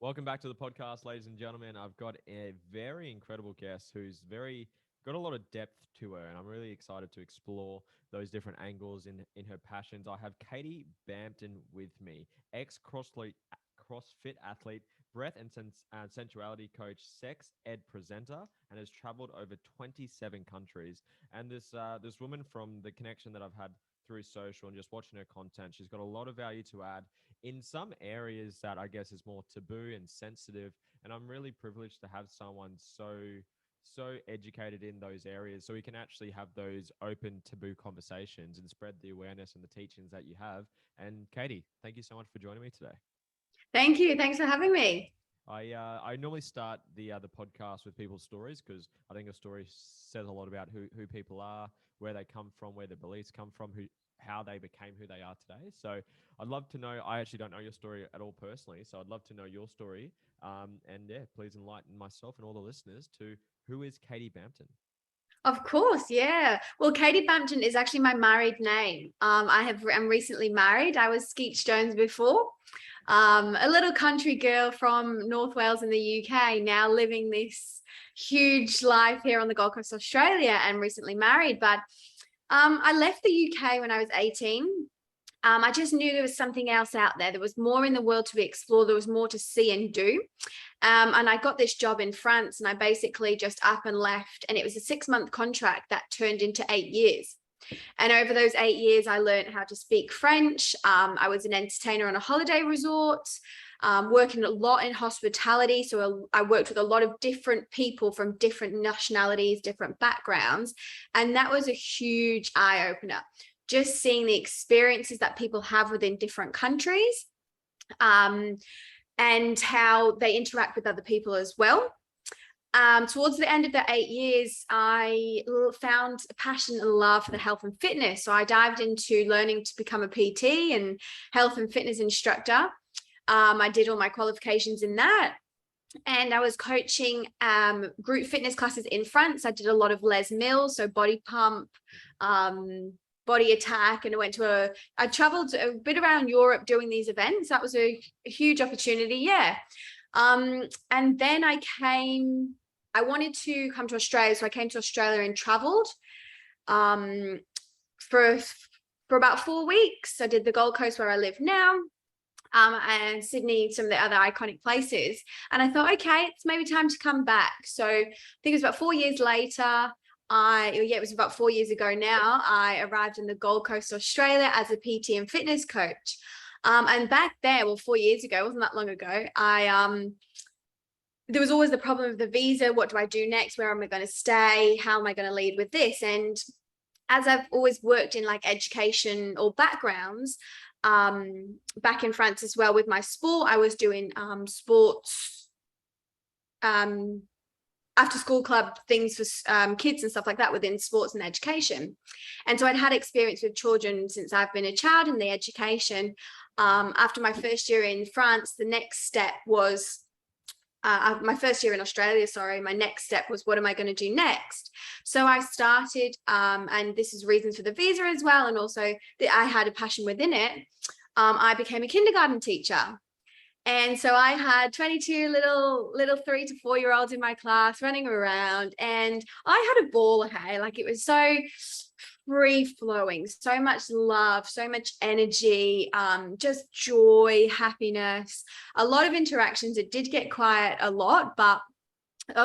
Welcome back to the podcast, ladies and gentlemen. I've got a very incredible guest who's very got a lot of depth to her, and I'm really excited to explore those different angles in her passions. I have Katy Bampton with me, ex CrossFit athlete, breath and sensuality coach, sex ed presenter, and has traveled over 27 countries. And this woman, from the connection that I've had through social and just watching her content, she's got a lot of value to add in some areas that I guess is more taboo and sensitive. And I'm really privileged to have someone so educated in those areas so we can actually have those open taboo conversations and spread the awareness and the teachings that you have. And Katy, thank you so much for joining me today. Thank you. Thanks for having me. I normally start the podcast with people's stories because I think a story says a lot about who people are, where they come from, where their beliefs come from, who how they became who they are today. So I'd love to know. I actually don't know your story at all personally, so I'd love to know your story. And yeah, please enlighten myself and all the listeners to who is Katy Bampton. Of course, yeah. Well, Katy Bampton is actually my married name. I'm recently married. I was Skeech Jones before. A little country girl from North Wales in the UK, now living this huge life here on the Gold Coast, Australia, and recently married. But I left the UK when I was 18. I just knew there was something else out there. There was more in the world to be explored. There was more to see and do. And I got this job in France, and I basically just up and left. And it was a 6-month contract that turned into 8 years. And over those 8 years, I learned how to speak French. I was an entertainer on a holiday resort, working a lot in hospitality. So I worked with a lot of different people from different nationalities, different backgrounds. And that was a huge eye opener. Just seeing the experiences that people have within different countries, and how they interact with other people as well. Towards the end of the 8 years, I found a passion and love for the health and fitness. So I dived into learning to become a PT and health and fitness instructor. I did all my qualifications in that. And I was coaching group fitness classes in France. I did a lot of Les Mills, so body pump, body attack, and I traveled a bit around Europe doing these events. That was a huge opportunity. Yeah. And then I wanted to come to Australia. So I came to Australia and traveled, for about 4 weeks. I did the Gold Coast where I live now, and Sydney, some of the other iconic places. And I thought, okay, it's maybe time to come back. So I think it was about 4 years later. It was about 4 years ago now, I arrived in the Gold Coast, Australia as a PT and fitness coach. And back there, 4 years ago, wasn't that long ago, there was always the problem of the visa. What do I do next? Where am I going to stay? How am I going to lead with this? And as I've always worked in like education or backgrounds, back in France as well with my sport, I was doing sports, after school club things for kids and stuff like that within sports and education. And so I'd had experience with children since I've been a child in the education. After my first year in France, the next step was my first year in Australia, my next step was, what am I going to do next? So I started, and this is reasons for the visa as well, and also that I had a passion within it. I became a kindergarten teacher. And so I had 22 little 3 to 4 year olds in my class running around, and I had a ball. Hey, like it was so free flowing, so much love, so much energy, just joy, happiness, a lot of interactions. It did get quiet a lot, but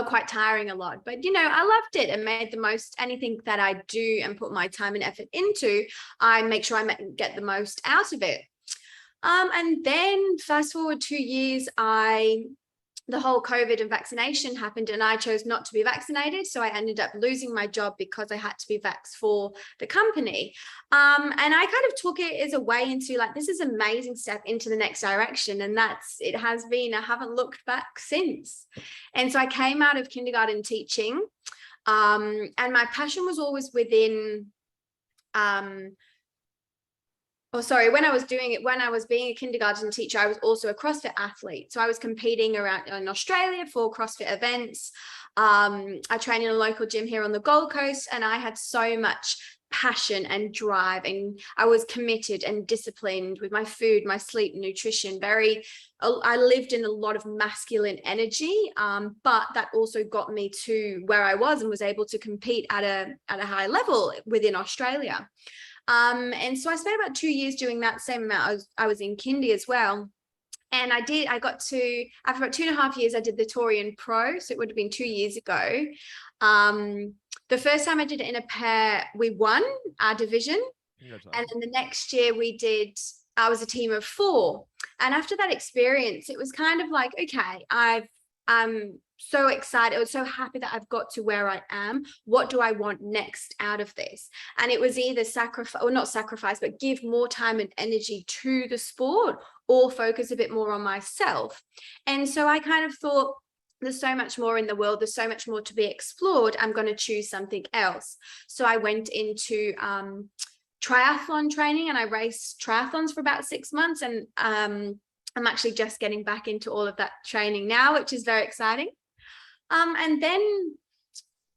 quite tiring a lot. But, I loved it and made the most. Anything that I do and put my time and effort into, I make sure I get the most out of it. And then fast forward 2 years, the whole COVID and vaccination happened, and I chose not to be vaccinated. So I ended up losing my job because I had to be vaxxed for the company. And I kind of took it as a way into like, this is an amazing step into the next direction. And I haven't looked back since. And so I came out of kindergarten teaching, and my passion was always within, when I was being a kindergarten teacher, I was also a CrossFit athlete. So I was competing around in Australia for CrossFit events. I trained in a local gym here on the Gold Coast, and I had so much passion and drive, and I was committed and disciplined with my food, my sleep, nutrition. I lived in a lot of masculine energy, but that also got me to where I was and was able to compete at a high level within Australia. And so I spent about 2 years doing that same amount. I was in kindy as well. And after about 2.5 years, I did the Torian Pro. So it would have been 2 years ago. The first time I did it in a pair, we won our division. And then the next year I was a team of 4. And after that experience, it was kind of like, okay, I'm so excited. I was so happy that I've got to where I am. What do I want next out of this? And it was either not sacrifice, but give more time and energy to the sport or focus a bit more on myself. And so I kind of thought, there's so much more in the world. There's so much more to be explored. I'm going to choose something else. So I went into triathlon training, and I raced triathlons for about 6 months. And I'm actually just getting back into all of that training now, which is very exciting. And then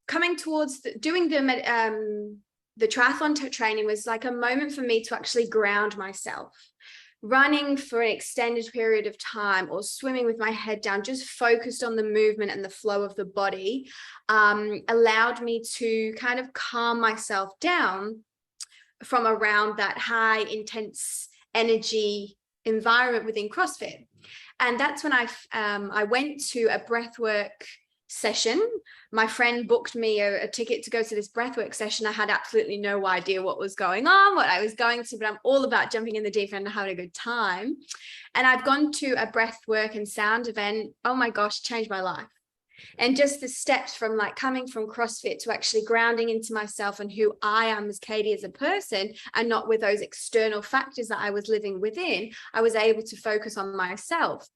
coming towards doing the triathlon training was like a moment for me to actually ground myself. Running for an extended period of time or swimming with my head down, just focused on the movement and the flow of the body, allowed me to kind of calm myself down from around that high intense energy environment within CrossFit. And that's when I went to a breathwork session. My friend booked me a ticket to go to this breathwork session. I had absolutely no idea what was going on, what I was going to, but I'm all about jumping in the deep end and having a good time. And I've gone to a breathwork and sound event. Oh my gosh, changed my life. And just the steps from like coming from CrossFit to actually grounding into myself and who I am as Katy as a person, and not with those external factors that I was living within, I was able to focus on myself.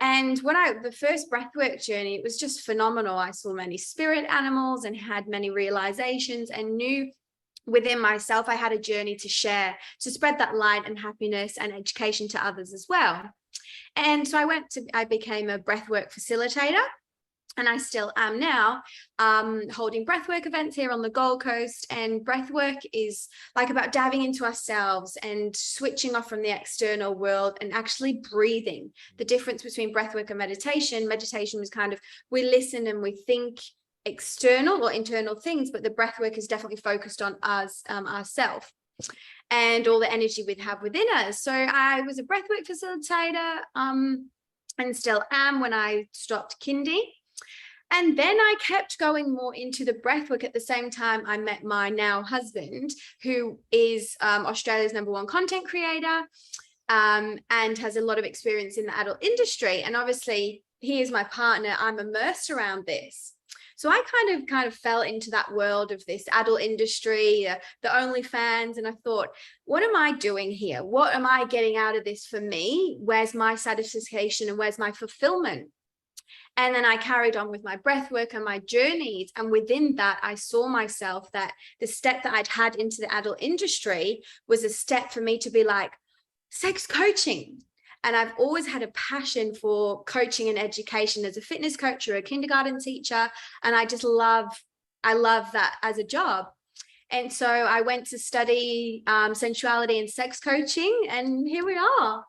And the first breathwork journey, it was just phenomenal. I saw many spirit animals and had many realizations, and knew within myself I had a journey to share, to spread that light and happiness and education to others as well. And so I became a breathwork facilitator. And I still am now, holding breathwork events here on the Gold Coast. And breathwork is like about diving into ourselves and switching off from the external world and actually breathing. The difference between breathwork and meditation was kind of, we listen and we think external or internal things, but the breathwork is definitely focused on us, ourselves, and all the energy we have within us. So I was a breathwork facilitator, and still am when I stopped kindy. And then I kept going more into the breathwork. At the same time, I met my now husband, who is Australia's #1 content creator, and has a lot of experience in the adult industry. And obviously, he is my partner. I'm immersed around this. So I kind of fell into that world of this adult industry, the OnlyFans, and I thought, what am I doing here? What am I getting out of this for me? Where's my satisfaction and where's my fulfillment? And then I carried on with my breath work and my journeys. And within that, I saw myself that the step that I'd had into the adult industry was a step for me to be like, sex coaching. And I've always had a passion for coaching and education as a fitness coach or a kindergarten teacher. And I love that as a job. And so I went to study sensuality and sex coaching, and here we are.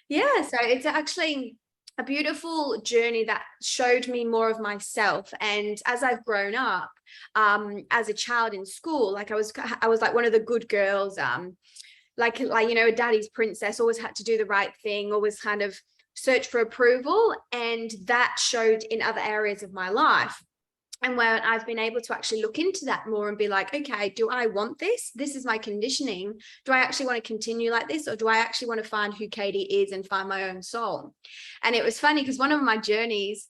Yeah, so it's actually a beautiful journey that showed me more of myself. And as I've grown up, as a child in school, like I was like one of the good girls, like you know, a daddy's princess, always had to do the right thing, always kind of search for approval, and that showed in other areas of my life. And where I've been able to actually look into that more and be like, okay, do I want this? This is my conditioning. Do I actually want to continue like this? Or do I actually want to find who Katy is and find my own soul? And it was funny because one of my journeys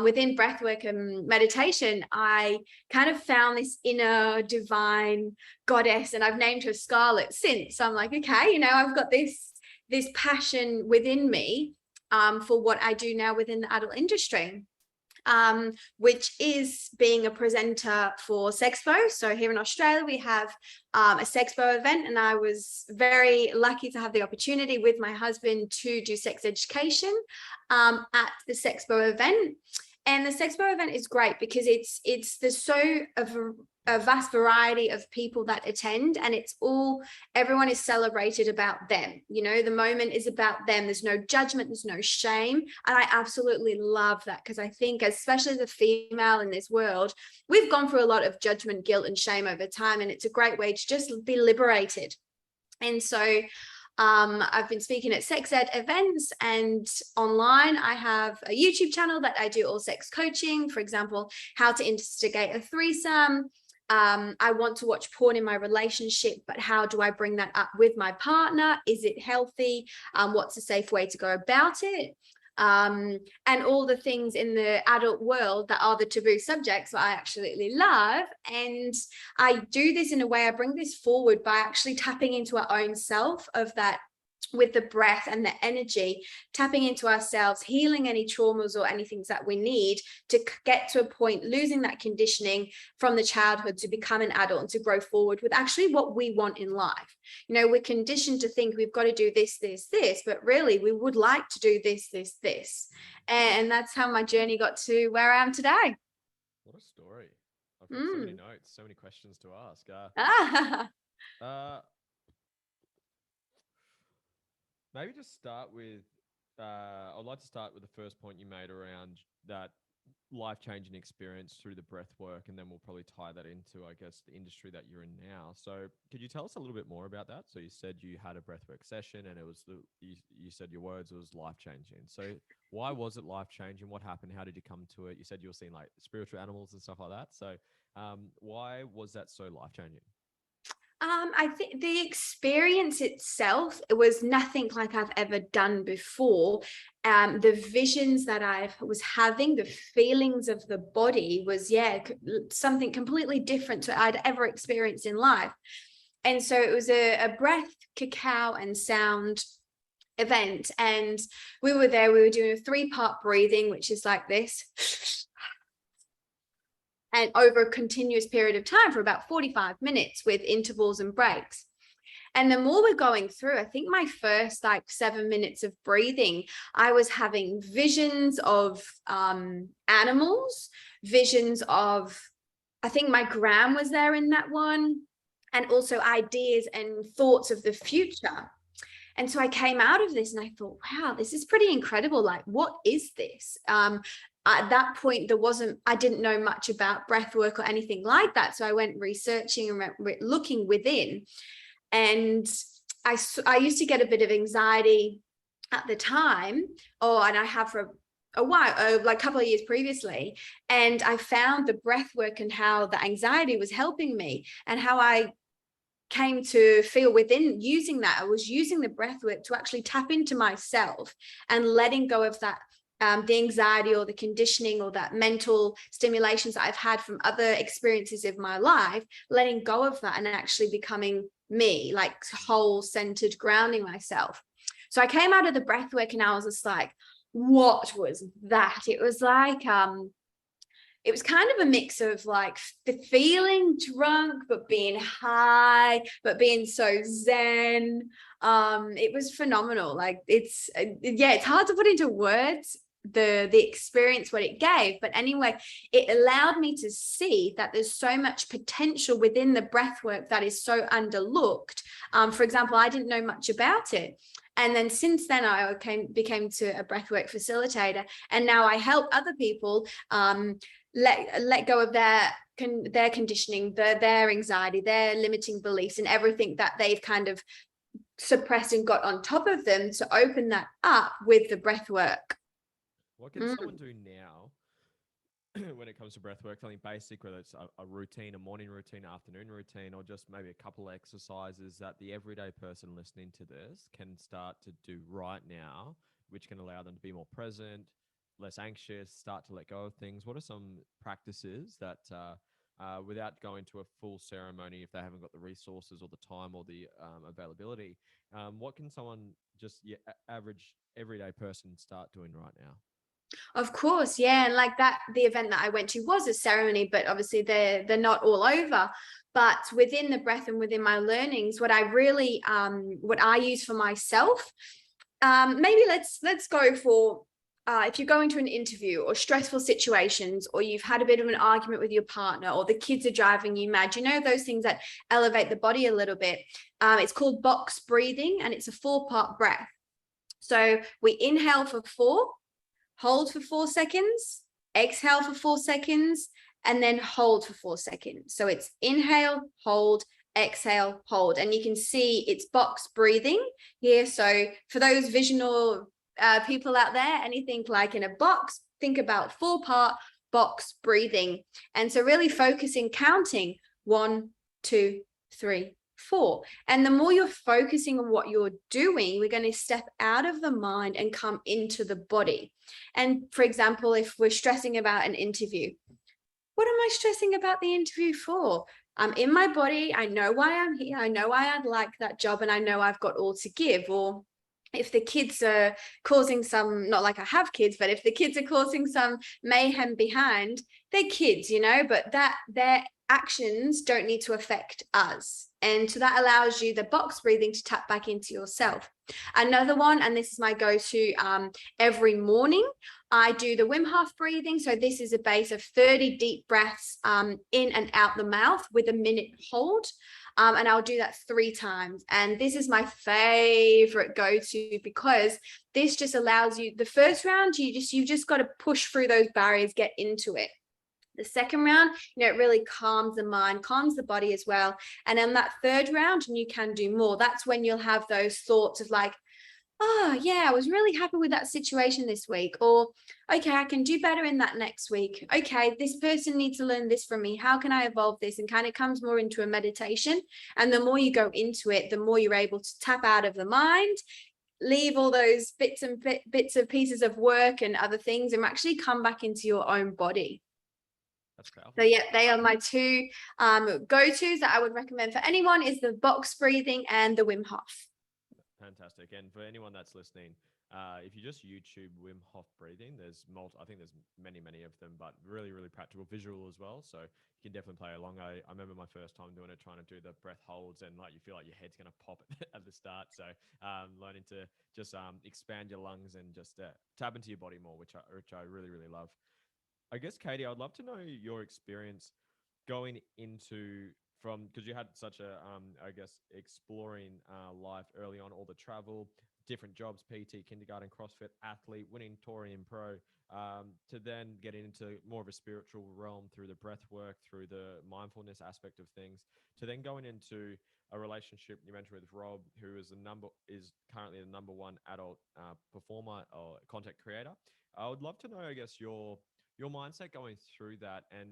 within breathwork and meditation, I kind of found this inner divine goddess, and I've named her Scarlet since. So I'm like, okay, you know, I've got this passion within me for what I do now within the adult industry. Which is being a presenter for Sexpo. So here in Australia, we have a Sexpo event, and I was very lucky to have the opportunity with my husband to do sex education at the Sexpo event. And the Sexpo event is great because a vast variety of people that attend, and everyone is celebrated about them. You know, the moment is about them. There's no judgment, there's no shame. And I absolutely love that, because I think, especially as a female in this world, we've gone through a lot of judgment, guilt, and shame over time, and it's a great way to just be liberated. And so I've been speaking at sex ed events and online. I have a YouTube channel that I do all sex coaching, for example, how to instigate a threesome. I want to watch porn in my relationship, but how do I bring that up with my partner? Is it healthy? What's a safe way to go about it? And all the things in the adult world that are the taboo subjects that I absolutely love. And I do this in a way, I bring this forward by actually tapping into our own self of that, with the breath and the energy, tapping into ourselves, healing any traumas or anything that we need to get to a point, losing that conditioning from the childhood to become an adult and to grow forward with actually what we want in life. You know, we're conditioned to think we've got to do this, this, this, but really we would like to do this, this, this. And that's how my journey got to where I am today. What a story. I've got so many notes, so many questions to ask. Maybe just start with, I'd like to start with the first point you made around that life-changing experience through the breath work, and then we'll probably tie that into, I guess, the industry that you're in now. So could you tell us a little bit more about that? So you said you had a breathwork session, and it was you said your words, it was life-changing. So why was it life-changing? What happened? How did you come to it? You said you were seeing like spiritual animals and stuff like that. So why was that so life-changing? I think the experience itself, it was nothing like I've ever done before. The visions that I was having, the feelings of the body was, something completely different to I'd ever experienced in life. And so it was a breath, cacao, and sound event. And we were doing a 3-part breathing, which is like this. And over a continuous period of time for about 45 minutes with intervals and breaks. And the more we're going through, I think my first 7 minutes of breathing, I was having visions of animals, visions of, I think my gram was there in that one, and also ideas and thoughts of the future. And so I came out of this and I thought, wow, this is pretty incredible. Like, what is this? At that point, I didn't know much about breath work or anything like that. So I went researching and looking within. And I used to get a bit of anxiety at the time, and I have for a while, like a couple of years previously. And I found the breath work and how the anxiety was helping me, and how I came to feel within using that. I was using the breath work to actually tap into myself and letting go of that, the anxiety or the conditioning or that mental stimulations that I've had from other experiences of my life, letting go of that and actually becoming me, like whole centered, grounding myself. So I came out of the breath work and I was just like, what was that? It was like, it was kind of a mix of like the feeling drunk, but being high, but being so zen. It was phenomenal. Like it's hard to put into words the experience, what it gave. But anyway, it allowed me to see that there's so much potential within the breath work that is so underlooked. For example, I didn't know much about it. And then since then, I became to a breathwork facilitator, and now I help other people let go of their conditioning, their anxiety, their limiting beliefs, and everything that they've kind of suppressed and got on top of them, to open that up with the breath work. What can someone do now when it comes to breath work? Something basic, whether it's a routine, a morning routine, afternoon routine, or just maybe a couple of exercises that the everyday person listening to this can start to do right now, which can allow them to be more present, less anxious, start to let go of things? What are some practices that, without going to a full ceremony, if they haven't got the resources or the time or the availability, what can someone average everyday person start doing right now? Of course, yeah. And like that, the event that I went to was a ceremony, but obviously they're not all over. But within the breath and within my learnings, what I really what I use for myself, maybe let's go for if you're going to an interview or stressful situations, or you've had a bit of an argument with your partner, or the kids are driving you mad, those things that elevate the body a little bit. It's called box breathing, and it's a 4-part breath. So we inhale for 4, hold for 4 seconds, exhale for 4 seconds, and then hold for 4 seconds. So it's inhale, hold, exhale, hold. And you can see it's box breathing here. So for those visual people out there, anything like in a box, think about 4-part box breathing. And so really focusing, counting 1, 2, 3, 4. And the more you're focusing on what you're doing, we're going to step out of the mind and come into the body. And for example, if we're stressing about an interview, what am I stressing about the interview for? I'm in my body. I know why I'm here. I know why I'd like that job, and I know I've got all to give. Or if the kids are causing some, not like I have kids, but if the kids are causing some mayhem behind, they're kids, but that their actions don't need to affect us. And so that allows you, the box breathing, to tap back into yourself. Another one, and this is my go-to every morning, I do the Wim Hof breathing. So this is a base of 30 deep breaths in and out the mouth with a minute hold. And I'll do that 3 times. And this is my favorite go-to, because this just allows you, the first round, you've just got to push through those barriers, get into it. The second round, it really calms the mind, calms the body as well. And then that third round, and you can do more, that's when you'll have those thoughts of like, oh yeah, I was really happy with that situation this week, or okay, I can do better in that next week. Okay, this person needs to learn this from me. How can I evolve this? And kind of comes more into a meditation. And the more you go into it, the more you're able to tap out of the mind, leave all those bits of pieces of work and other things, and actually come back into your own body. That's powerful. So yeah, they are my 2 go-tos that I would recommend for anyone, is the box breathing and the Wim Hof. Fantastic. And for anyone that's listening, if you just YouTube Wim Hof breathing, I think there's many of them, but really, really practical, visual as well. So you can definitely play along. I remember my first time doing it, trying to do the breath holds, and like you feel like your head's going to pop at the start. So learning to just expand your lungs and just tap into your body more, which I really, really love. I guess, Katy, I'd love to know your experience going into, because you had such a, I guess, exploring life early on, all the travel, different jobs, PT, kindergarten, CrossFit, athlete, winning Torian Pro, to then getting into more of a spiritual realm through the breath work, through the mindfulness aspect of things, to then going into a relationship you mentioned with Rob, who is currently the number 1 adult performer or content creator. I would love to know, I guess, your mindset going through that, and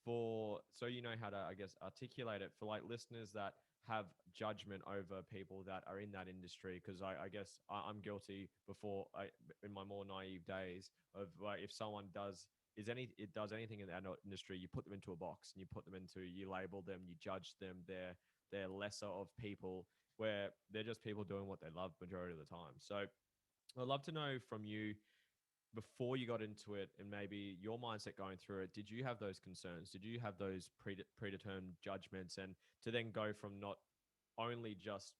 so you know how to, I guess, articulate it for like listeners that have judgment over people that are in that industry. Because I guess I'm guilty in my more naive days of like, if someone does anything in that industry, you put them into a box and you label them, you judge them. They're lesser of people, where they're just people doing what they love majority of the time. So I'd love to know from you, before you got into it, and maybe your mindset going through it, did you have those concerns? Did you have those predetermined judgments? And to then go from not only just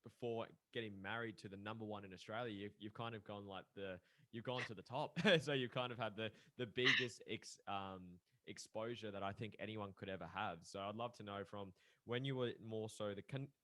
before getting married to the number 1 in Australia, you've kind of gone you've gone to the top. So you've kind of had the biggest exposure that I think anyone could ever have. So I'd love to know, from when you were more so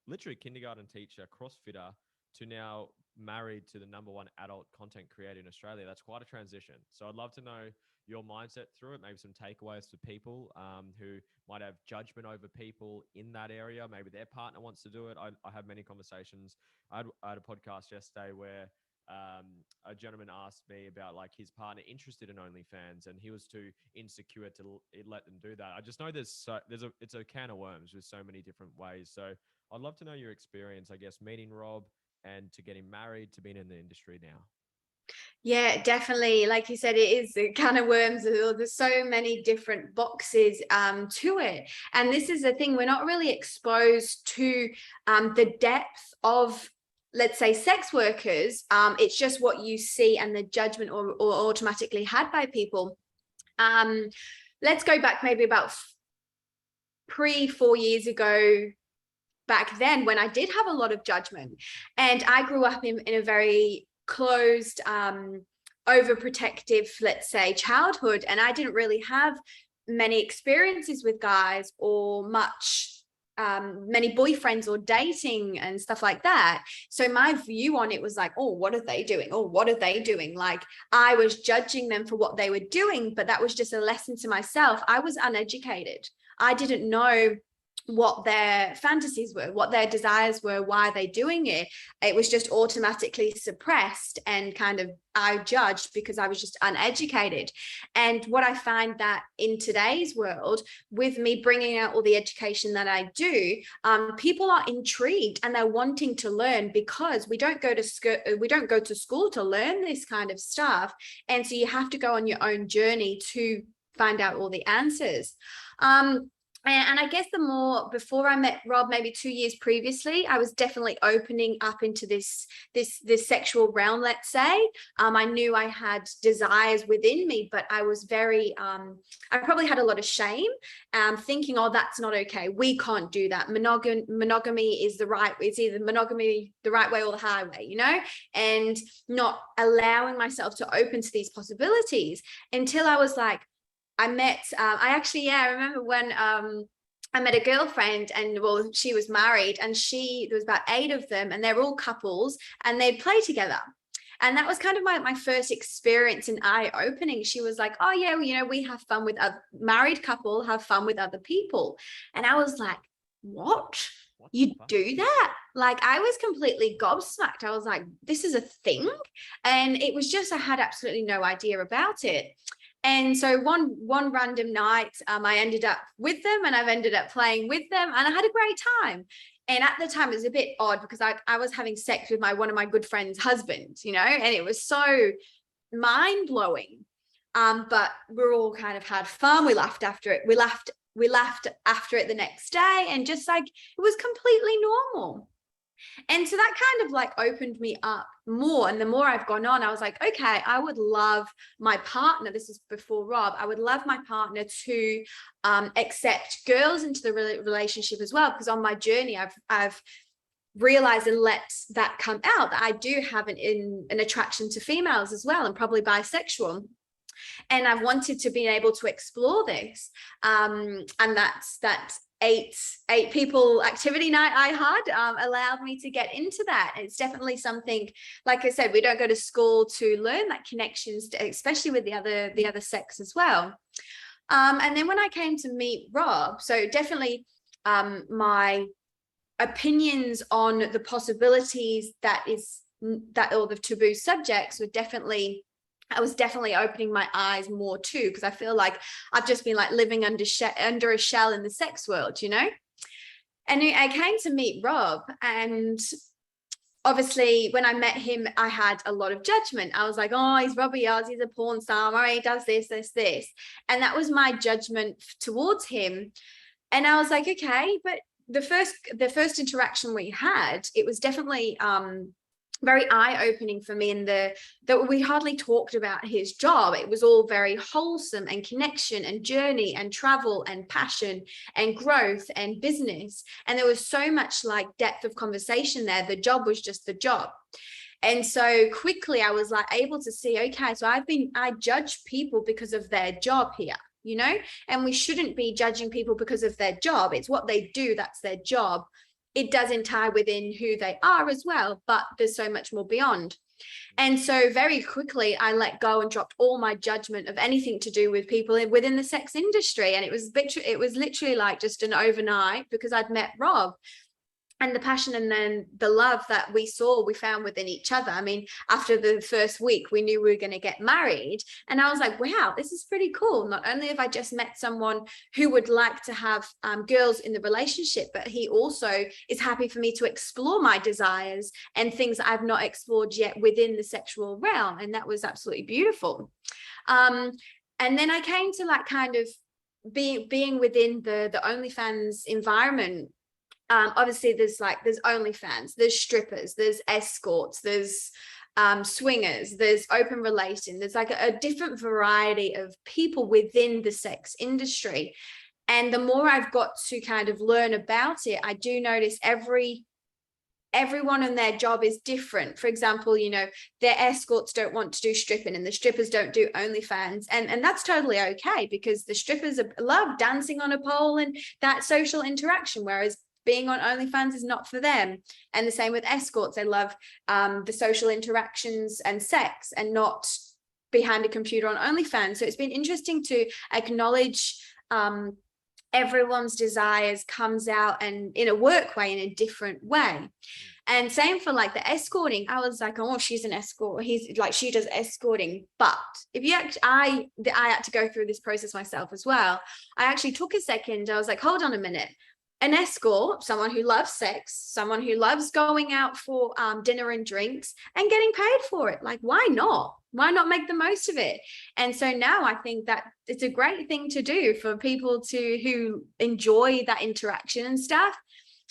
literally kindergarten teacher, CrossFitter, to now married to the number 1 adult content creator in Australia. That's quite a transition. So I'd love to know your mindset through it, maybe some takeaways for people who might have judgment over people in that area. Maybe their partner wants to do it. I have many conversations. I had a podcast yesterday where a gentleman asked me about like his partner interested in OnlyFans, and he was too insecure to let them do that. I just know it's a can of worms with so many different ways. So I'd love to know your experience, I guess, meeting Rob, and to getting married, to being in the industry now. Yeah, definitely. Like you said, it is a can of worms. There's so many different boxes to it. And this is the thing, we're not really exposed to the depth of, let's say, sex workers. It's just what you see and the judgment or automatically had by people. Let's go back maybe about 4 years ago. Back then, when I did have a lot of judgment, and I grew up in a very closed overprotective, let's say, childhood, and I didn't really have many experiences with guys or many boyfriends or dating and stuff like that. So my view on it was like, oh, what are they doing? Oh, what are they doing? Like, I was judging them for what they were doing, but that was just a lesson to myself. I was uneducated. I didn't know what their fantasies were, what their desires were, why they're doing it. It was just automatically suppressed, and kind of I judged because I was just uneducated. And what I find that in today's world, with me bringing out all the education that I do, people are intrigued and they're wanting to learn, because we don't go to school to learn this kind of stuff. And so you have to go on your own journey to find out all the answers. And I guess before I met Rob, maybe 2 years previously, I was definitely opening up into this sexual realm, let's say. I knew I had desires within me, but I was very, I probably had a lot of shame, thinking, oh, that's not okay. We can't do that. Monogamy is it's either monogamy the right way or the highway, you know, and not allowing myself to open to these possibilities until I was like, I remember when I met a girlfriend, and well, she was married, and there was about 8 of them, and they're all couples, and they'd play together. And that was kind of my first experience in eye-opening. She was like, oh yeah, well, you know, we have fun with a married couple, have fun with other people. And I was like, what? You do that? Like, I was completely gobsmacked. I was like, this is a thing? And it was just, I had absolutely no idea about it. And so one random night, I ended up with them, and I've ended up playing with them, and I had a great time. And at the time, it was a bit odd because I was having sex with one of my good friends' husbands, you know, and it was so mind blowing. But we're all kind of had fun. We laughed after it. We laughed after it the next day, and just like, it was completely normal. And so that kind of like opened me up more. And the more I've gone on, I was like, okay, I would love my partner, this is before Rob, I would love my partner to accept girls into the relationship as well. Because on my journey, I've realized and let that come out that I do have an attraction to females as well, and probably bisexual. And I've wanted to be able to explore this. And that's eight people activity night I had allowed me to get into that. It's definitely something, like I said, we don't go to school to learn that connections, especially with the other sex as well. And then when I came to meet Rob, so definitely my opinions on the possibilities or the taboo subjects were definitely, I was definitely opening my eyes more too, because I feel like I've just been like living under a shell in the sex world, you know. And I came to meet Rob, and obviously when I met him, I had a lot of judgment. I was like, oh, he's Robbie Oz, he's a porn star, oh, he does this. And that was my judgment towards him. And I was like, okay, but the first interaction we had, it was definitely very eye-opening for me, in that we hardly talked about his job. It was all very wholesome, and connection and journey and travel and passion and growth and business. And there was so much like depth of conversation there. The job was just the job. And so quickly I was like able to see, okay, so I judge people because of their job here, you know, and we shouldn't be judging people because of their job. It's what they do, that's their job. It doesn't tie within who they are as well, but there's so much more beyond. And so very quickly I let go and dropped all my judgment of anything to do with people within the sex industry. And it was literally like just an overnight, because I'd met Rob, and the passion and then the love that we found within each other. I mean, after the first week, we knew we were going to get married. And I was like, wow, this is pretty cool. Not only have I just met someone who would like to have girls in the relationship, but he also is happy for me to explore my desires and things that I've not explored yet within the sexual realm. And that was absolutely beautiful. And then I came to like kind of being within the OnlyFans environment. Obviously there's OnlyFans, there's strippers, there's escorts, there's swingers, there's open relation, there's like a different variety of people within the sex industry. And the more I've got to kind of learn about it, I do notice every everyone and their job is different. For example, you know, their escorts don't want to do stripping and the strippers don't do OnlyFans. And that's totally okay, because the strippers love dancing on a pole and that social interaction, whereas being on OnlyFans is not for them. And the same with escorts. They love the social interactions and sex, and not behind a computer on OnlyFans. So it's been interesting to acknowledge everyone's desires comes out, and in a work way, in a different way. And same for like the escorting. I was like, oh, she's an escort. He's like, she does escorting. But if you actually, I had to go through this process myself as well. I actually took a second. I was like, hold on a minute. An escort, someone who loves sex, someone who loves going out for dinner and drinks and getting paid for it. Like, why not? Why not make the most of it? And so now I think that it's a great thing to do for people who enjoy that interaction and stuff.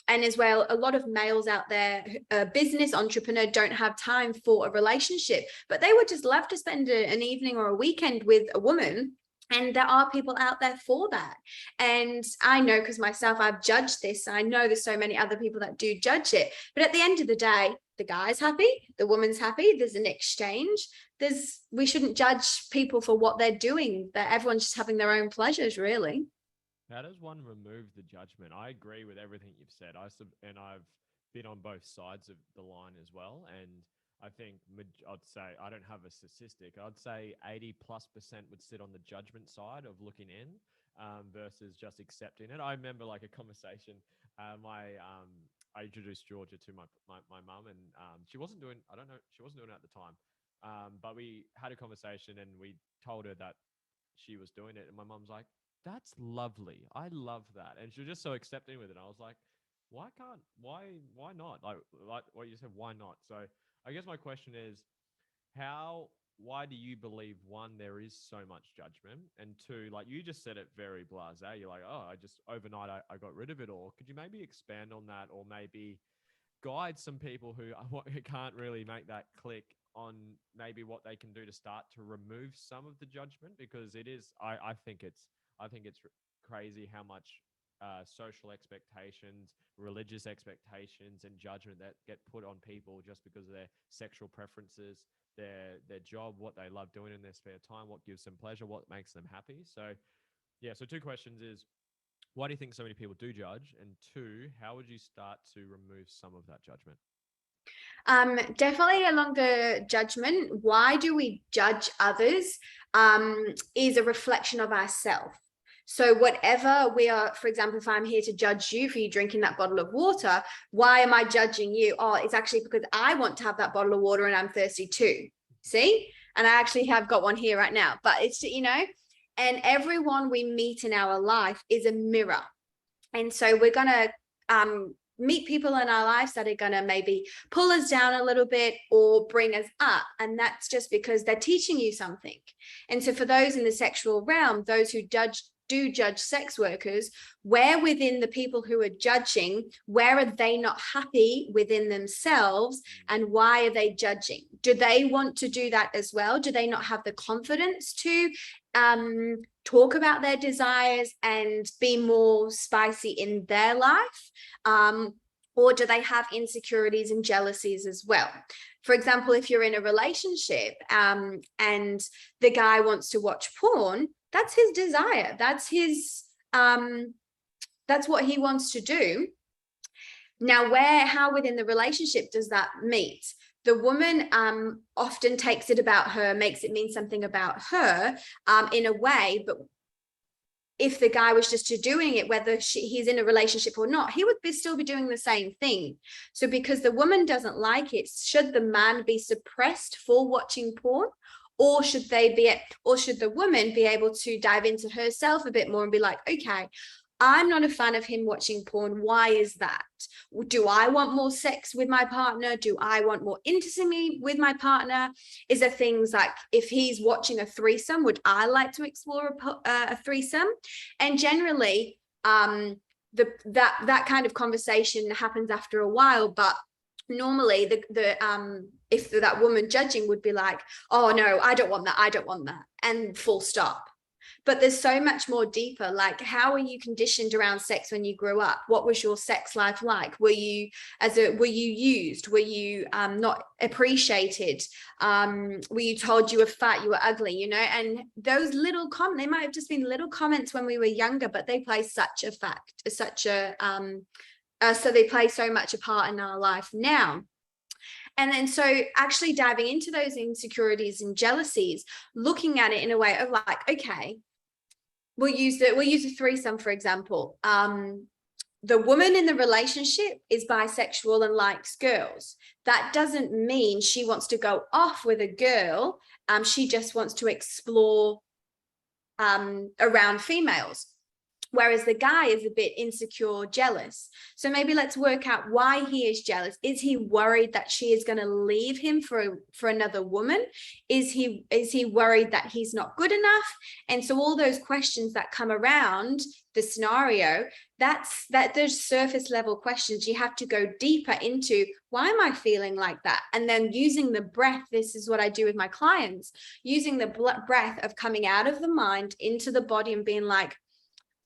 And as well, a lot of males out there, a business entrepreneur, don't have time for a relationship, but they would just love to spend an evening or a weekend with a woman. And there are people out there for that. And I know, because myself, I've judged this. I know there's so many other people that do judge it. But at the end of the day, the guy's happy, the woman's happy, there's an exchange. We shouldn't judge people for what they're doing. That everyone's just having their own pleasures, really. How does one remove the judgment? I agree with everything you've said. And I've been on both sides of the line as well. And I think I'd say, I don't have a statistic, I'd say 80+% would sit on the judgment side of looking in versus just accepting it. I remember like a conversation, I introduced Georgia to my mum, and she wasn't doing it at the time. But we had a conversation and we told her that she was doing it. And my mum's like, that's lovely. I love that. And she was just so accepting with it. And I was like, why not? Like what you said, why not? So I guess my question is, why do you believe, one, there is so much judgment, and two, like you just said it very blasé. You're like, oh, I just overnight I got rid of it all. Could you maybe expand on that, or maybe guide some people who can't really make that click on maybe what they can do to start to remove some of the judgment? Because it is, I think it's crazy how much social expectations, religious expectations, and judgment that get put on people just because of their sexual preferences, their job, what they love doing in their spare time, what gives them pleasure, what makes them happy. So yeah, so two questions is, why do you think so many people do judge? And two, how would you start to remove some of that judgment? Definitely along the judgment. Why do we judge others? Is a reflection of ourselves. So whatever we are, for example, if I'm here to judge you for you drinking that bottle of water, why am I judging you? Oh, it's actually because I want to have that bottle of water and I'm thirsty too. See? And I actually have got one here right now, but it's, you know, and everyone we meet in our life is a mirror. And so we're going to meet people in our lives that are going to maybe pull us down a little bit or bring us up. And that's just because they're teaching you something. And so for those in the sexual realm, those who do judge sex workers, where within the people who are judging, where are they not happy within themselves, and why are they judging? Do they want to do that as well? Do they not have the confidence to talk about their desires and be more spicy in their life? Or do they have insecurities and jealousies as well? For example, if you're in a relationship and the guy wants to watch porn, that's his desire. That's what he wants to do. Now, how within the relationship does that meet? The woman often takes it about her, makes it mean something about her in a way, but if the guy was just doing it, whether he's in a relationship or not, he would still be doing the same thing. So because the woman doesn't like it, should the man be suppressed for watching porn? Or should the woman be able to dive into herself a bit more and be like, okay, I'm not a fan of him watching porn. Why is that? Do I want more sex with my partner? Do I want more intimacy with my partner? Is there things like, if he's watching a threesome, would I like to explore a threesome? And generally, that kind of conversation happens after a while, but normally if that woman judging would be like, oh no, I don't want that, and full stop. but there's so much more deeper. Like, how are you conditioned around sex when you grew up? What was your sex life like? Were you used? Were you not appreciated? Were you told you were fat, you were ugly, you know? And those little comments, they might have just been little comments when we were younger, but they play such a so they play so much a part in our life now. And then so actually diving into those insecurities and jealousies, looking at it in a way of like, okay, we'll use a threesome, for example. The woman in the relationship is bisexual and likes girls. That doesn't mean she wants to go off with a girl. She just wants to explore around females. Whereas the guy is a bit insecure, jealous. So maybe let's work out why he is jealous. Is he worried that she is going to leave him for another woman? Is he worried that he's not good enough? And so all those questions that come around the scenario, there's surface level questions. You have to go deeper into, why am I feeling like that? And then using the breath, this is what I do with my clients, using the breath of coming out of the mind into the body and being like,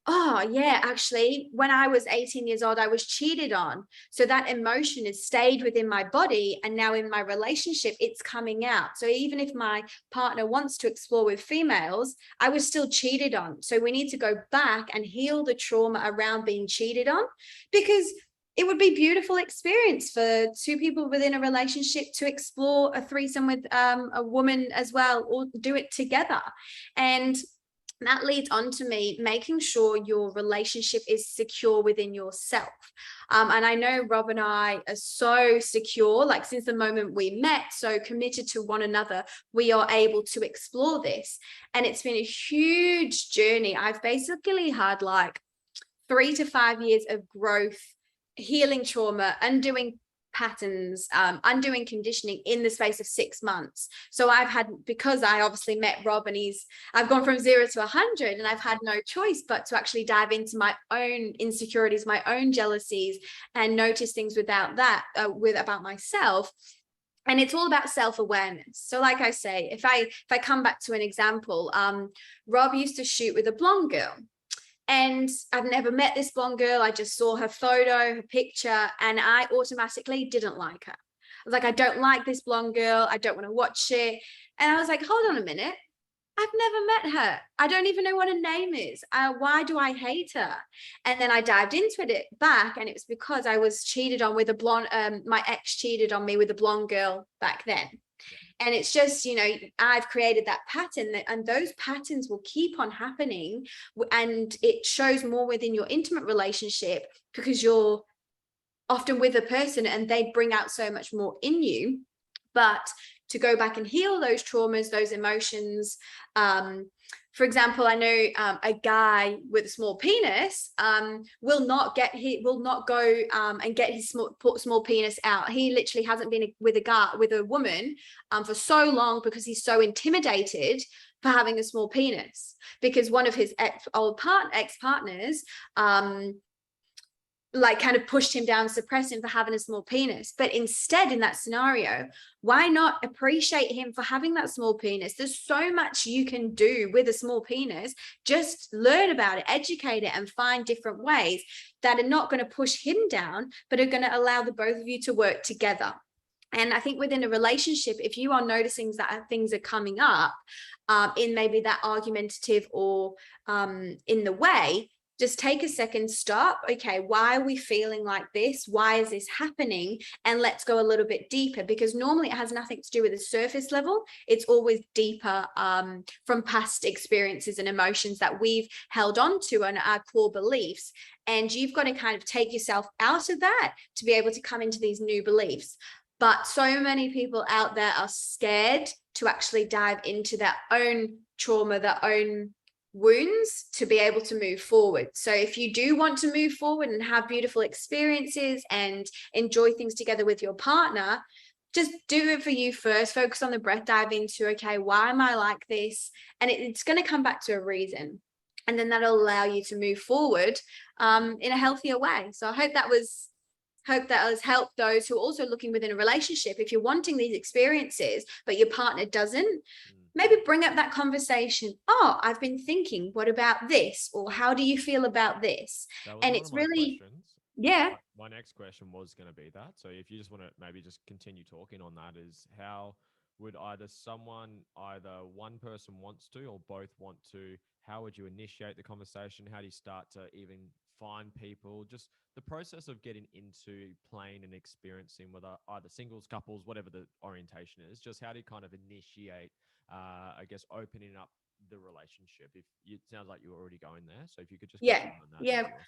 oh yeah, actually, when I was 18 years old, I was cheated on. So that emotion has stayed within my body. And now in my relationship, it's coming out. So even if my partner wants to explore with females, I was still cheated on. So we need to go back and heal the trauma around being cheated on, because it would be a beautiful experience for two people within a relationship to explore a threesome with a woman as well, or do it together. And that leads on to me making sure your relationship is secure within yourself. And I know Rob and I are so secure, like since the moment we met, so committed to one another, we are able to explore this. And it's been a huge journey. I've basically had like 3 to 5 years of growth, healing trauma, undoing patterns, undoing conditioning in the space of 6 months. So because I obviously met Rob and I've gone from 0 to 100, and I've had no choice but to actually dive into my own insecurities, my own jealousies, and notice things about myself. And it's all about self-awareness. So like I say, if I come back to an example, Rob used to shoot with a blonde girl. And I've never met this blonde girl. I just saw her photo, her picture, and I automatically didn't like her. I was like, I don't like this blonde girl. I don't want to watch it. And I was like, hold on a minute. I've never met her. I don't even know what her name is. Why do I hate her? And then I dived into it back, and it was because I was cheated on with a blonde. My ex cheated on me with a blonde girl back then. And it's just, I've created that pattern, and those patterns will keep on happening. And it shows more within your intimate relationship, because you're often with a person and they bring out so much more in you. But to go back and heal those traumas, those emotions. For example, I know a guy with a small penis will not go and get his small penis out. He literally hasn't been with a woman for so long, because he's so intimidated for having a small penis, because one of his ex-partners like kind of pushed him down, suppressed him for having a small penis. But instead, in that scenario, why not appreciate him for having that small penis? There's so much you can do with a small penis. Just learn about it, educate it, and find different ways that are not going to push him down, but are going to allow the both of you to work together. And I think within a relationship, if you are noticing that things are coming up in maybe that argumentative or in the way, just take a second, stop. Okay, why are we feeling like this? Why is this happening? And let's go a little bit deeper, because normally it has nothing to do with the surface level. It's always deeper from past experiences and emotions that we've held on to and our core beliefs. And you've got to kind of take yourself out of that to be able to come into these new beliefs. But so many people out there are scared to actually dive into their own trauma, their own wounds, to be able to move forward. So if you do want to move forward and have beautiful experiences and enjoy things together with your partner, just do it for you first. Focus on the breath, dive into, okay, why am I like this? And it's going to come back to a reason. And then that'll allow you to move forward in a healthier way. So I hope that has helped those who are also looking within a relationship. If you're wanting these experiences, but your partner doesn't, maybe bring up that conversation. Oh, I've been thinking, what about this? Or how do you feel about this? That was And one of it's my really, questions. yeah, My next question was going to be that. So if you just want to maybe just continue talking on that, is how would either one person wants to or both want to, how would you initiate the conversation? How do you start to even find people? Just the process of getting into playing and experiencing with either singles, couples, whatever the orientation is, just how do you kind of initiate, I guess, opening up the relationship? If it sounds like you're already going there. So if you could just yeah, continue on that, yeah. that'd be awesome.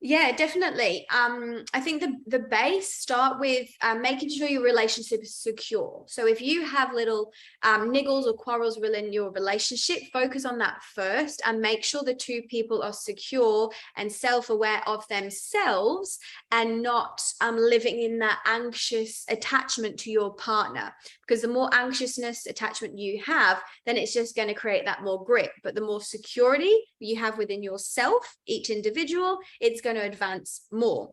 Yeah, definitely. I think the base start with making sure your relationship is secure. So if you have little niggles or quarrels within your relationship, focus on that first and make sure the two people are secure and self-aware of themselves and not living in that anxious attachment to your partner. Because the more anxiousness attachment you have, then it's just going to create that more grip. But the more security you have within yourself, each individual, it's going to advance more.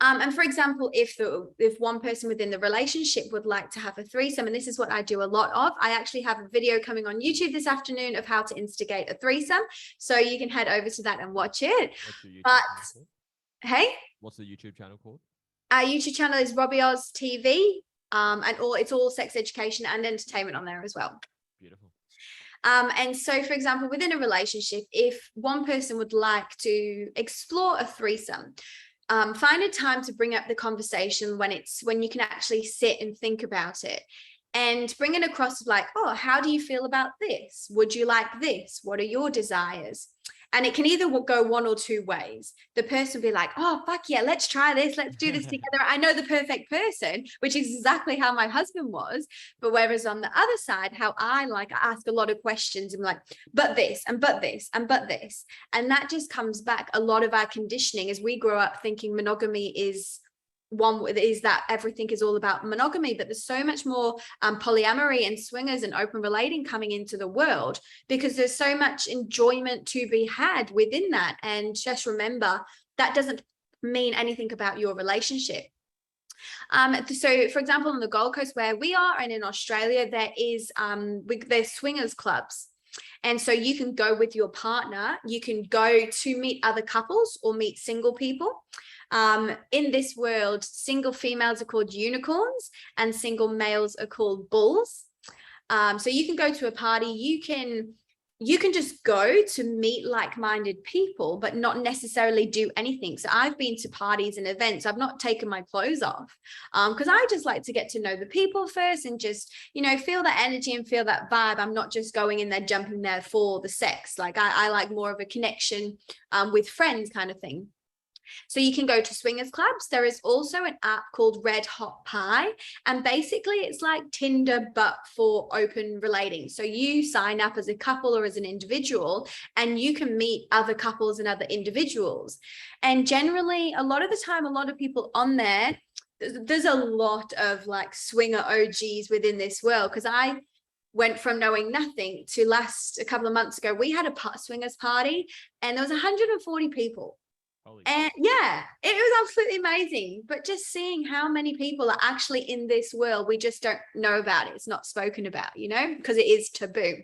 And for example, if one person within the relationship would like to have a threesome, and this is what I do a lot of, I actually have a video coming on YouTube this afternoon of how to instigate a threesome. So you can head over to that and watch it. What's your YouTube But channel called? hey, What's the YouTube channel called? our YouTube channel is Robbie Oz TV. And it's all sex education and entertainment on there as well. Beautiful. And so, for example, within a relationship, if one person would like to explore a threesome, find a time to bring up the conversation when you can actually sit and think about it, and bring it across like, oh, how do you feel about this? Would you like this? What are your desires? And it can either go one or two ways. The person will be like, oh, fuck yeah, let's try this. Let's do this together. I know the perfect person, which is exactly how my husband was. But whereas on the other side, how I ask a lot of questions and like, but this and but this and but this. And that just comes back a lot of our conditioning as we grow up thinking monogamy is that everything is all about monogamy, but there's so much more polyamory and swingers and open relating coming into the world because there's so much enjoyment to be had within that. And just remember that doesn't mean anything about your relationship. So for example, on the Gold Coast where we are and in Australia, there's swingers clubs. And so you can go with your partner, you can go to meet other couples or meet single people. In this world, single females are called unicorns and single males are called bulls. So you can go to a party, you can just go to meet like-minded people, but not necessarily do anything. So I've been to parties and events. I've not taken my clothes off because I just like to get to know the people first and just, feel that energy and feel that vibe. I'm not just going in there, jumping there for the sex. I like more of a connection with friends kind of thing. So you can go to swingers clubs. There is also an app called Red Hot Pie. And basically it's like Tinder, but for open relating. So you sign up as a couple or as an individual, and you can meet other couples and other individuals. And generally, a lot of the time, a lot of people on there, there's a lot of swinger OGs within this world. Because I went from knowing nothing to a couple of months ago, we had a swingers party and there was 140 people. And yeah, it was absolutely amazing. But just seeing how many people are actually in this world, we just don't know about it. It's not spoken about, because it is taboo.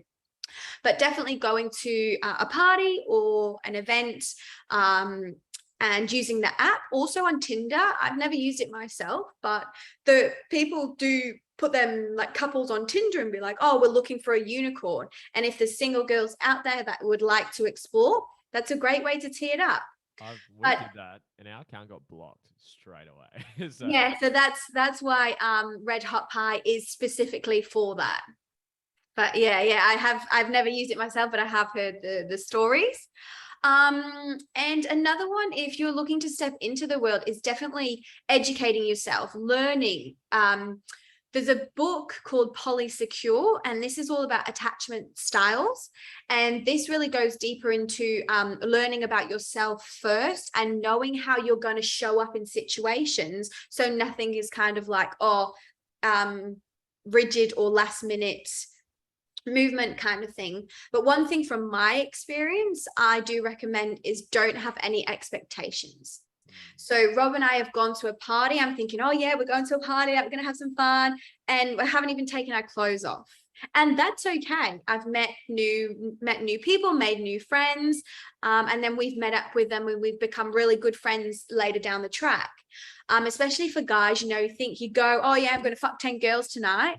But definitely going to a party or an event and using the app. Also on Tinder, I've never used it myself, but the people do put them couples on Tinder and be like, oh, we're looking for a unicorn. And if there's single girls out there that would like to explore, that's a great way to tee it up. We did that and our account got blocked straight away. So. Yeah, so that's why Red Hot Pie is specifically for that. But yeah, I've never used it myself, but I have heard the stories. And another one, if you're looking to step into the world, is definitely educating yourself, learning. There's a book called Polysecure, and this is all about attachment styles. And this really goes deeper into learning about yourself first and knowing how you're going to show up in situations. So nothing is kind of rigid or last minute movement kind of thing. But one thing from my experience, I do recommend is don't have any expectations. So Rob and I have gone to a party. I'm thinking, oh yeah, we're going to a party. We're going to have some fun. And we haven't even taken our clothes off. And that's okay. I've met new people, made new friends, and then we've met up with them and we've become really good friends later down the track. Especially for guys, you know, you think you go, oh yeah, I'm going to fuck 10 girls tonight.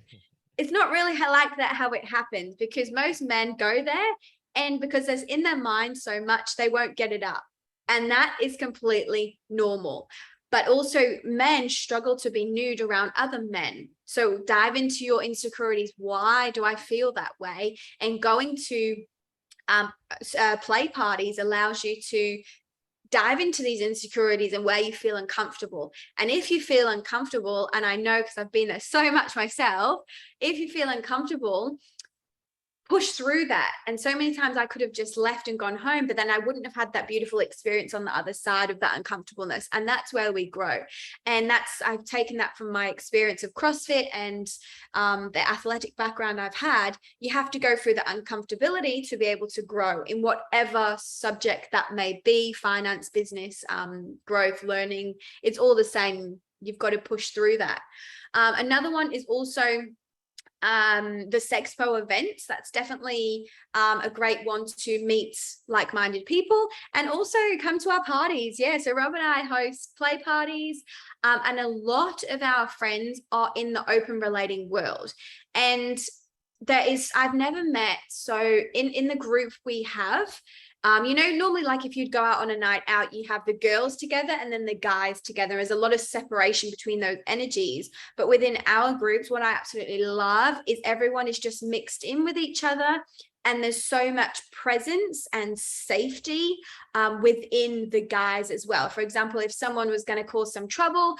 It's not really like that how it happens, because most men go there, and because there's in their mind so much, they won't get it up. And that is completely normal. But also, men struggle to be nude around other men. So dive into your insecurities. Why do I feel that way? And going to play parties allows you to dive into these insecurities and where you feel uncomfortable. And if you feel uncomfortable, and I know because I've been there so much myself, if you feel uncomfortable, push through that. And so many times I could have just left and gone home, but then I wouldn't have had that beautiful experience on the other side of that uncomfortableness. And that's where we grow. And I've taken that from my experience of CrossFit and the athletic background I've had. You have to go through the uncomfortability to be able to grow in whatever subject that may be: finance, business, growth, learning. It's all the same. You've got to push through that. Another one is also the Sexpo events. That's definitely a great one to meet like-minded people, and also come to our parties. Yeah, so Rob and I host play parties, and a lot of our friends are in the open relating world. And I've never met, so in the group we have, you know, normally like if you'd go out on a night out, you have the girls together and then the guys together. There's a lot of separation between those energies. But within our groups, what I absolutely love is everyone is just mixed in with each other. And there's so much presence and safety within the guys as well. For example, if someone was going to cause some trouble,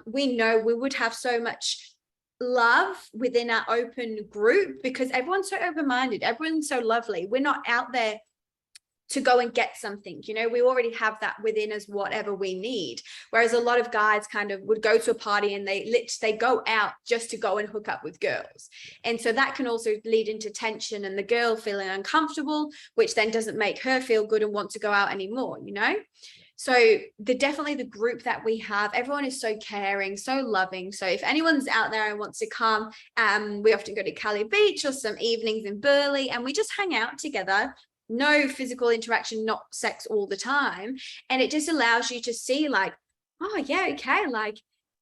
we know we would have so much love within our open group, because everyone's so open-minded, everyone's so lovely. We're not out there to go and get something, you know, we already have that within us, whatever we need. Whereas a lot of guys kind of would go to a party and they go out just to go and hook up with girls. And so that can also lead into tension and the girl feeling uncomfortable, which then doesn't make her feel good and want to go out anymore, you know? So definitely the group that we have, everyone is so caring, so loving. So if anyone's out there and wants to come, we often go to Cali Beach or some evenings in Burleigh, and we just hang out together. No physical interaction, not sex all the time. And it just allows you to see like, oh yeah, okay, like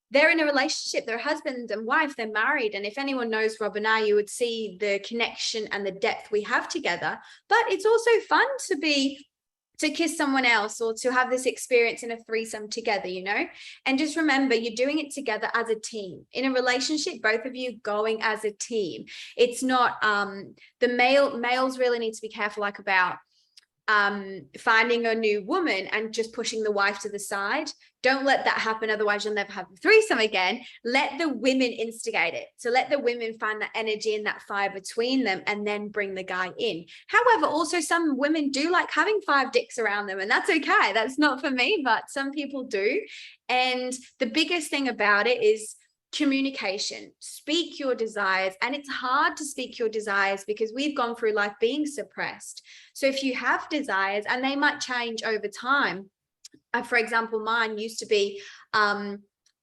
they're in a relationship, they're husband and wife, they're married. And if anyone knows Rob and I, you would see the connection and the depth we have together. But it's also fun to kiss someone else or to have this experience in a threesome together, you know? And just remember, you're doing it together as a team. In a relationship, both of you going as a team. It's not the males really need to be careful like about finding a new woman and just pushing the wife to the side. Don't let that happen, otherwise you'll never have a threesome again. Let the women instigate it. So let the women find that energy and that fire between them and then bring the guy in. However, also some women do like having 5 dicks around them, and that's okay. That's not for me, but some people do. And the biggest thing about it is communication. Speak your desires. And it's hard to speak your desires because we've gone through life being suppressed. So if you have desires, and they might change over time, for example, mine used to be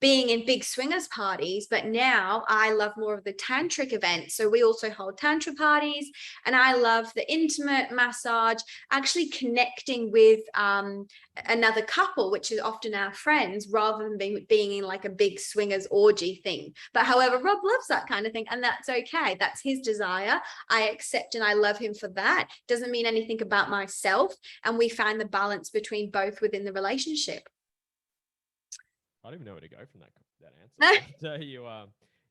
being in big swingers parties, but now I love more of the tantric events. So we also hold tantra parties, and I love the intimate massage, actually connecting with another couple, which is often our friends, rather than being in like a big swingers orgy thing. But however, Rob loves that kind of thing, and that's okay. That's his desire. I accept and I love him for that. Doesn't mean anything about myself. And we find the balance between both within the relationship. I don't even know where to go from that answer. So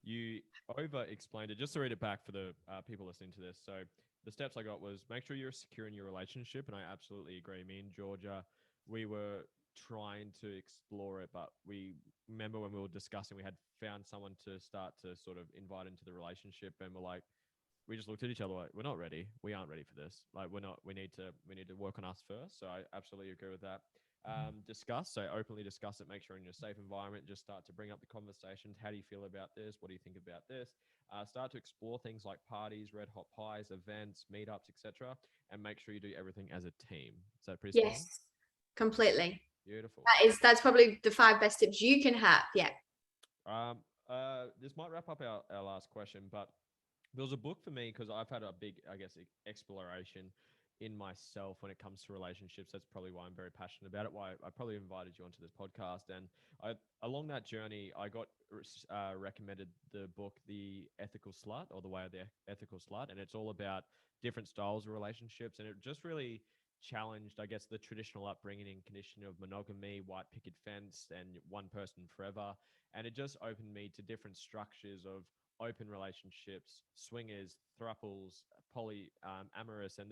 you over explained it. Just to read it back for the people listening to this. So the steps I got was make sure you're secure in your relationship, and I absolutely agree. Me and Georgia, we were trying to explore it, but we remember when we were discussing, we had found someone to start to sort of invite into the relationship, and we're like, we just looked at each other like, we're not ready. We aren't ready for this. Like we need to work on us first. So I absolutely agree with that. So openly discuss it, make sure in your safe environment, just start to bring up the conversations. How do you feel about this? What do you think about this? Start to explore things like parties, red hot pies, events, meetups, etc., and make sure you do everything as a team. Is that pretty smart? Yes, completely. Beautiful. That's probably the 5 best tips you can have. Yeah. This might wrap up our last question, but There was a book for me because I've had a big, I guess, exploration in myself when it comes to relationships. That's probably why I'm very passionate about it. Why I probably invited you onto this podcast. And along that journey, I got recommended the book, The Ethical Slut, or The Way of the Ethical Slut. And it's all about different styles of relationships. And it just really challenged, I guess, the traditional upbringing and conditioning of monogamy, white picket fence, and one person forever. And it just opened me to different structures of open relationships, swingers, thruples, amorous, and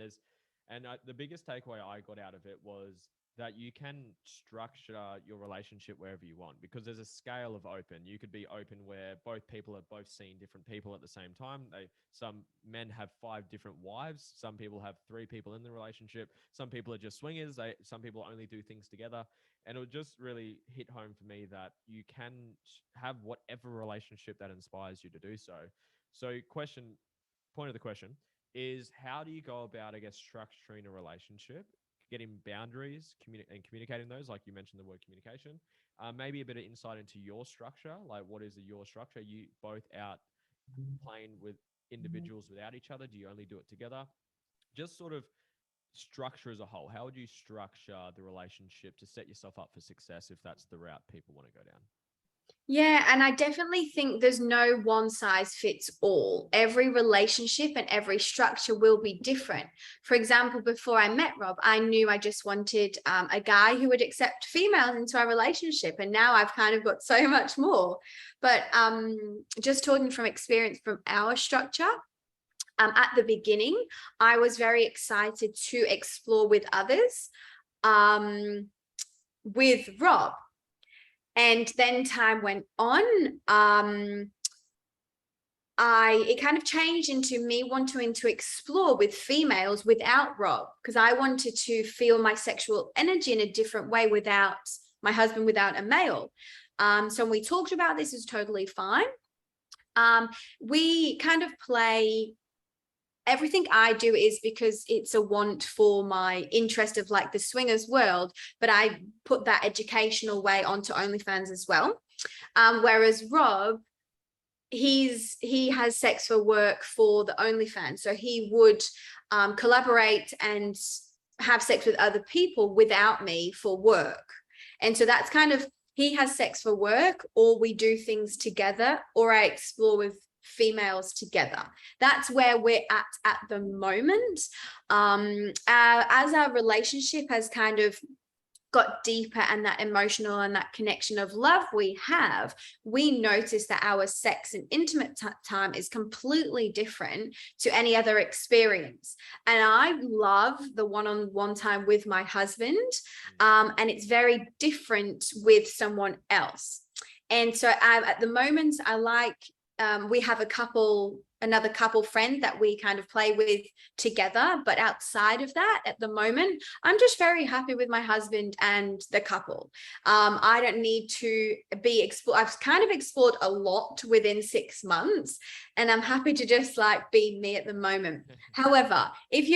the biggest takeaway I got out of it was that you can structure your relationship wherever you want, because there's a scale of open. You could be open where both people are both seeing different people at the same time. Some men have 5 different wives. Some people have 3 people in the relationship. Some people are just swingers. Some people only do things together. And it would just really hit home for me that you can have whatever relationship that inspires you to do so. So point of the question is, how do you go about, I guess, structuring a relationship, getting boundaries, and communicating those, like you mentioned the word communication, maybe a bit of insight into your structure, like what is your structure? Are you both out playing with individuals without each other? Do you only do it together? Just sort of structure as a whole. How would you structure the relationship to set yourself up for success if that's the route people want to go down? Yeah, and I definitely think there's no one size fits all. Every relationship and every structure will be different. For example, before I met Rob, I knew I just wanted a guy who would accept females into our relationship. And now I've kind of got so much more. But just talking from experience from our structure, at the beginning, I was very excited to explore with others, with Rob. And then time went on. It kind of changed into me wanting to explore with females without Rob, because I wanted to feel my sexual energy in a different way without my husband, without a male. So when we talked about this, is totally fine. We kind of play. Everything I do is because it's a want for my interest of like the swingers world, but I put that educational way onto OnlyFans as well. Whereas Rob, he has sex for work for the OnlyFans, so he would collaborate and have sex with other people without me for work. And so that's kind of, he has sex for work, or we do things together, or I explore with females together. That's where we're at the moment. As our relationship has kind of got deeper, and that emotional and that connection of love we have, we notice that our sex and intimate time is completely different to any other experience. And I love the one-on-one time with my husband, and it's very different with someone else. And so at the moment, I like, we have another couple friend that we kind of play with together. But outside of that, at the moment, I'm just very happy with my husband and the couple. I don't need to be I've kind of explored a lot within 6 months, and I'm happy to just like be me at the moment. However, if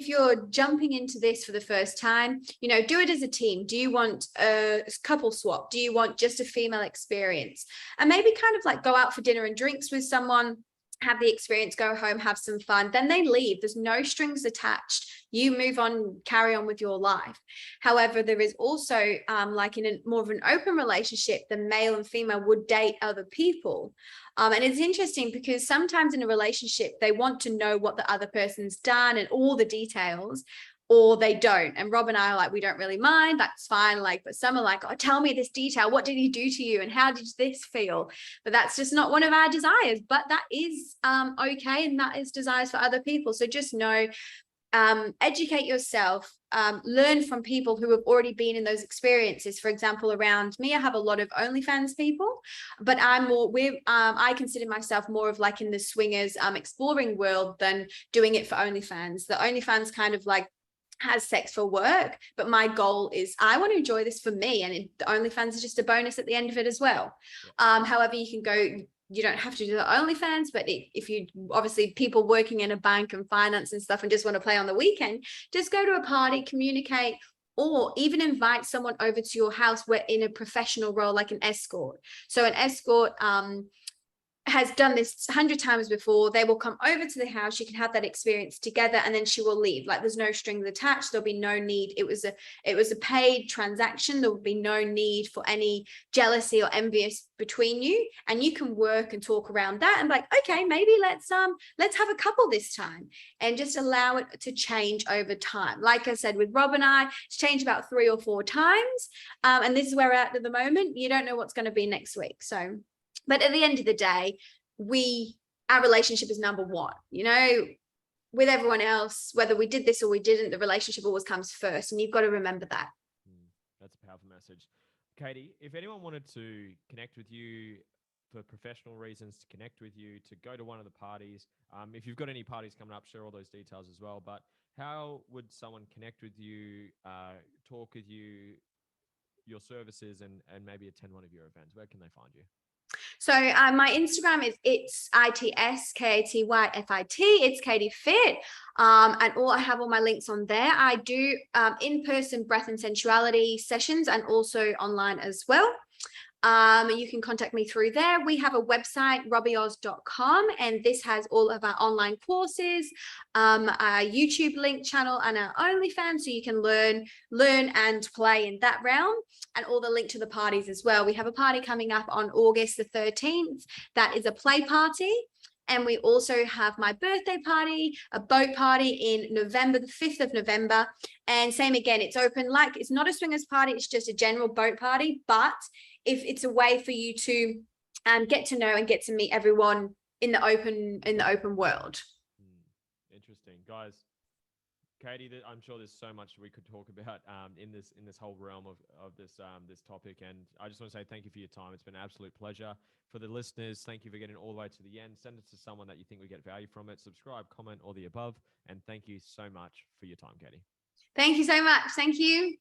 you're jumping into this for the first time, do it as a team. Do you want a couple swap? Do you want just a female experience? And maybe kind of like go out for dinner and drinks with someone, have the experience, go home, have some fun, then they leave. There's no strings attached. You move on, carry on with your life. However, there is also like in more of an open relationship, the male and female would date other people. And it's interesting because sometimes in a relationship, they want to know what the other person's done and all the details, or they don't. And Rob and I are like, we don't really mind, that's fine. Like, but some are like, oh, tell me this detail. What did he do to you? And how did this feel? But that's just not one of our desires. But that is okay. And that is desires for other people. So just know, educate yourself, learn from people who have already been in those experiences. For example, around me, I have a lot of OnlyFans people, but I consider myself more of like in the swingers exploring world than doing it for OnlyFans. The OnlyFans kind of like has sex for work, but my goal is I want to enjoy this for me, and the OnlyFans is just a bonus at the end of it as well. However, you can go, you don't have to do the OnlyFans, but if you obviously people working in a bank and finance and stuff and just want to play on the weekend, just go to a party, communicate, or even invite someone over to your house where in a professional role, like an escort. So an escort, has done this 100 times before. They will come over to the house. You can have that experience together, and then she will leave. Like, there's no strings attached. There'll be no need. It was a paid transaction. There will be no need for any jealousy or envious between you, and you can work and talk around that and like, okay, maybe let's have a couple this time, and just allow it to change over time. Like I said, with Rob and I, it's changed about 3 or 4 times, and this is where we're at the moment. You don't know what's going to be next week. So, but at the end of the day, our relationship is number one. You know, with everyone else, whether we did this or we didn't, the relationship always comes first, and you've got to remember that. That's a powerful message. Katy, if anyone wanted to connect with you for professional reasons, to connect with you, to go to one of the parties, if you've got any parties coming up, share all those details as well. But how would someone connect with you, talk with you, your services, and maybe attend one of your events? Where can they find you? So my Instagram is it's ITSKATYFIT. It's Katy Fit. And I have all my links on there. I do in-person breath and sensuality sessions, and also online as well. You can contact me through there. We have a website, robbieoz.com, and this has all of our online courses, our YouTube link channel, and our OnlyFans, so you can learn and play in that realm, and all the link to the parties as well. We have a party coming up on August the 13th. That is a play party. And we also have my birthday party, a boat party in November, the 5th of November. And same again, it's open, like it's not a swingers party, it's just a general boat party. But if it's a way for you to get to know and get to meet everyone in the open world. Interesting, guys. Katy, I'm sure there's so much we could talk about in this whole realm of this topic, and I just want to say thank you for your time. It's been an absolute pleasure. For the listeners, thank you for getting all the way to the end. Send it to someone that you think would get value from it. Subscribe, comment, or the above, and thank you so much for your time, Katy. Thank you so much. Thank you.